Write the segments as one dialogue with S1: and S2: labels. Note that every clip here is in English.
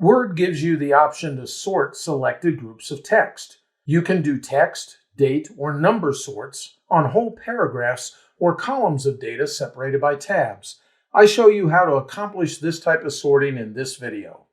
S1: Word gives you the option to sort selected groups of text. You can do text, date, or number sorts on whole paragraphs or columns of data separated by tabs. I show you how to accomplish this type of sorting in this video.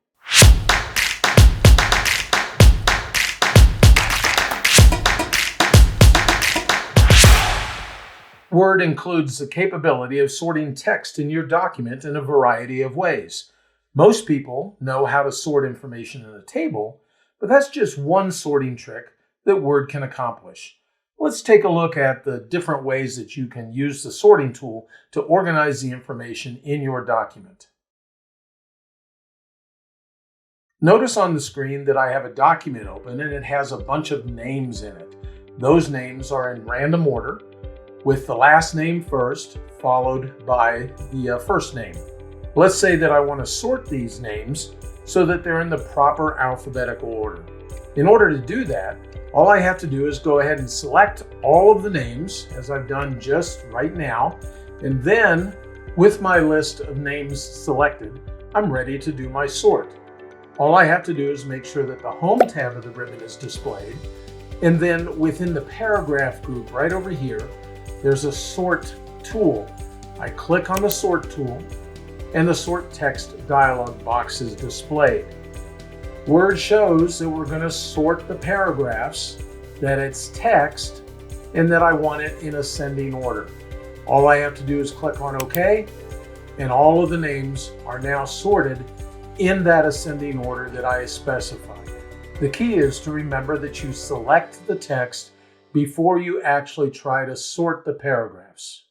S1: Word includes the capability of sorting text in your document in a variety of ways. Most people know how to sort information in a table, but that's just one sorting trick that Word can accomplish. Let's take a look at the different ways that you can use the sorting tool to organize the information in your document. Notice on the screen that I have a document open and it has a bunch of names in it. Those names are in random order, with the last name first, followed by the first name. Let's say that I want to sort these names so that they're in the proper alphabetical order. In order to do that, all I have to do is go ahead and select all of the names, as I've done just right now, and then with my list of names selected, I'm ready to do my sort. All I have to do is make sure that the Home tab of the ribbon is displayed, and then within the paragraph group right over here, there's a sort tool. I click on the sort tool, and the sort text dialog box is displayed. Word shows that we're going to sort the paragraphs, that it's text, and that I want it in ascending order. All I have to do is click on OK, and all of the names are now sorted in that ascending order that I specified. The key is to remember that you select the text before you actually try to sort the paragraphs.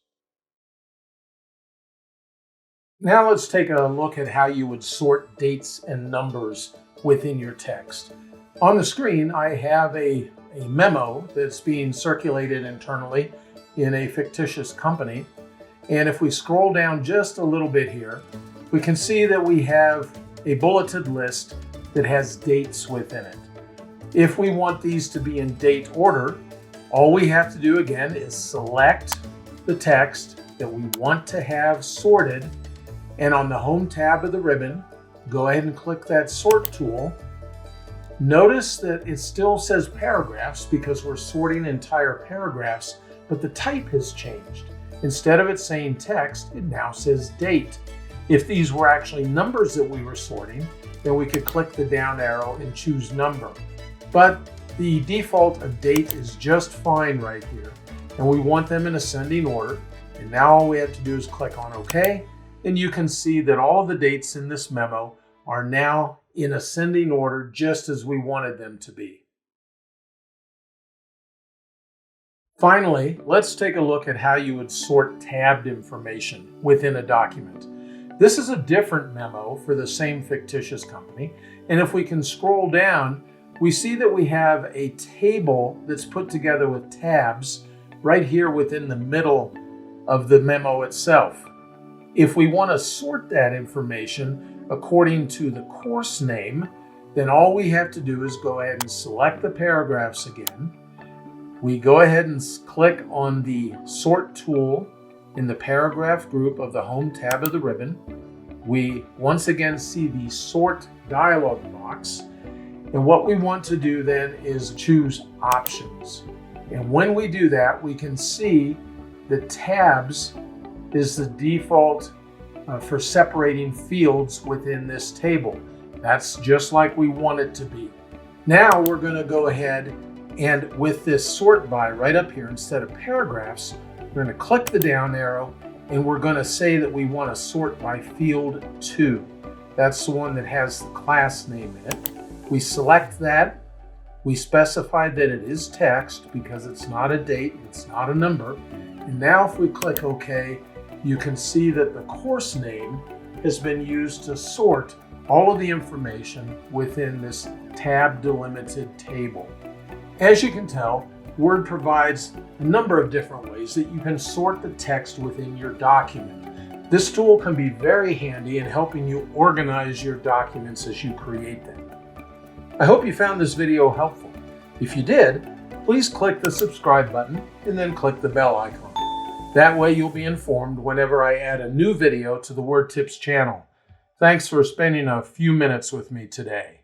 S1: Now let's take a look at how you would sort dates and numbers within your text. On the screen, I have a memo that's being circulated internally in a fictitious company. And if we scroll down just a little bit here, we can see that we have a bulleted list that has dates within it. If we want these to be in date order, all we have to do again is select the text that we want to have sorted, and on the Home tab of the ribbon, go ahead and click that sort tool. Notice that it still says paragraphs because we're sorting entire paragraphs, but the type has changed. Instead of it saying text, it now says date. If these were actually numbers that we were sorting, then we could click the down arrow and choose number. But the default of date is just fine right here, and we want them in ascending order. And now all we have to do is click on OK, and you can see that all of the dates in this memo are now in ascending order just as we wanted them to be. Finally, let's take a look at how you would sort tabbed information within a document. This is a different memo for the same fictitious company, and if we can scroll down, we see that we have a table that's put together with tabs right here within the middle of the memo itself. If we want to sort that information according to the course name, then all we have to do is go ahead and select the paragraphs again. We go ahead and click on the sort tool in the paragraph group of the Home tab of the ribbon. We once again see the sort dialog box. And what we want to do then is choose options. And when we do that, we can see the tabs is the default for separating fields within this table. That's just like we want it to be. Now we're going to go ahead and with this sort by right up here, instead of paragraphs, we're going to click the down arrow and we're going to say that we want to sort by field 2. That's the one that has the class name in it. We select that. We specify that it is text because it's not a date, it's not a number. And now if we click OK, you can see that the course name has been used to sort all of the information within this tab delimited table. As you can tell, Word provides a number of different ways that you can sort the text within your document. This tool can be very handy in helping you organize your documents as you create them. I hope you found this video helpful. If you did, please click the subscribe button and then click the bell icon. That way you'll be informed whenever I add a new video to the Word Tips channel. Thanks for spending a few minutes with me today.